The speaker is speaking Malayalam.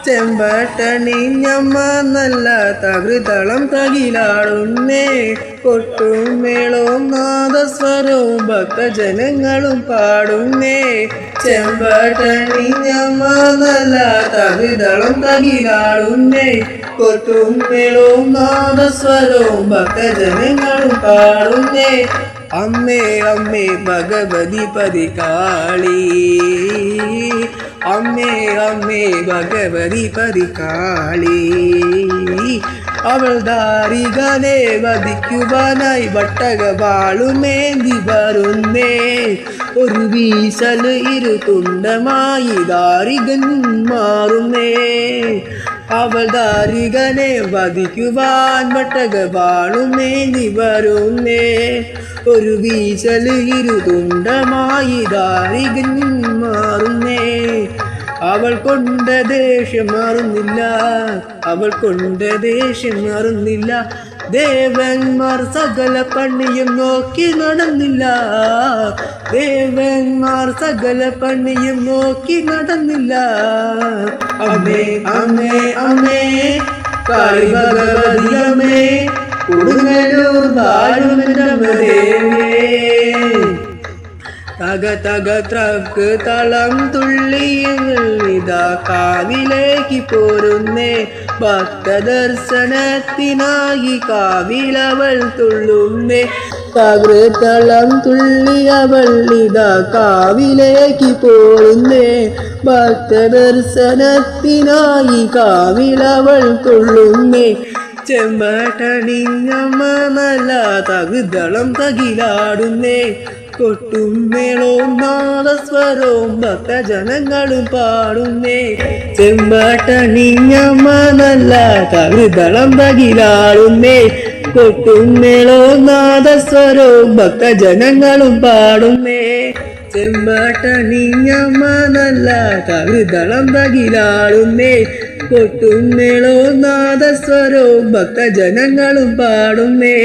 ചെമ്പട്ടണിഞ്ഞമ്മ നല്ല തകൃതളം തകിലാടുന്നേ. കൊട്ടും മേളവും നാദസ്വരവും ഭക്തജനങ്ങളും പാടുന്നേ. ചെമ്പട്ടണിഞ്ഞമ്മ നല്ല തകൃതളം തകിലാടുന്നേ. കൊട്ടും മേളവും നാദസ്വരവും ഭക്തജനങ്ങളും പാടുന്നേ. അമ്മേ അമ്മേ ഭഗവതി പതികാളി, അമ്മേ അമ്മേ ഭഗവതി പതികാളി. അവൾ ദാരികനെ വധിക്കുവാനായി വട്ടകവാളുമേന്തി വരുന്നേ. ഒരു വീശൽ ഇരുതുണ്ടമായി ദാരികൻ മാറുന്നേ. അവൾ ദാരികനെ വധിക്കുവാൻ വട്ടകവാളുമേന്തി വരുന്നേ. ഒരു വീശൽ ഇരുതുണ്ടമായി ദാരികൻ മാറുന്നേ. അവൾ കൊണ്ട ദേഷ്യം മാറുന്നില്ല, അവൾ കൊണ്ട ദേഷ്യം മാറുന്നില്ല. ദേവന്മാർ സകല പണിയും നോക്കി നടന്നില്ല, ദേവന്മാർ സകല പണിയും നോക്കി നടന്നില്ല. അമ്മേ അമ്മേ അമ്മേ കാളി ഭഗവതി അമ്മേ, കൊടുങ്ങല്ലൂർ ദേവിയേ. തക തക ത്രക്ക് തളം തുള്ളിയതാ കാവിലേക്ക് പോരുന്നേ. ഭക്തദർശനത്തിനായി കാവിലവൾ തുള്ളുന്നേ. തകൃതളം തുള്ളിയവൾ ഇതാ കാവിലേക്ക് പോരുന്നേ. ഭക്തദർശനത്തിനായി കാവിലവൾ തുള്ളുന്നേ. ചെമ്പട്ടണിഞ്ഞമ്മ നല്ല തകൃതളം തകിലാടുന്നേ. കൊട്ടും മേളവും നാദസ്വരവും ഭക്തജനങ്ങളും പാടുന്നേ. ചെമ്പട്ടണിഞ്ഞമ്മ നല്ല തകൃതളം തകിലാടുന്നേ. കൊട്ടും മേളവും നാദസ്വരവും ഭക്തജനങ്ങളും പാടുന്നേ. ചെമ്പട്ടണിഞ്ഞമ്മ നല്ല തകൃതളം തകിലാടുന്നേ. കൊട്ടും മേളവും നാദസ്വരവും ഭക്തജനങ്ങളും പാടുന്നേ.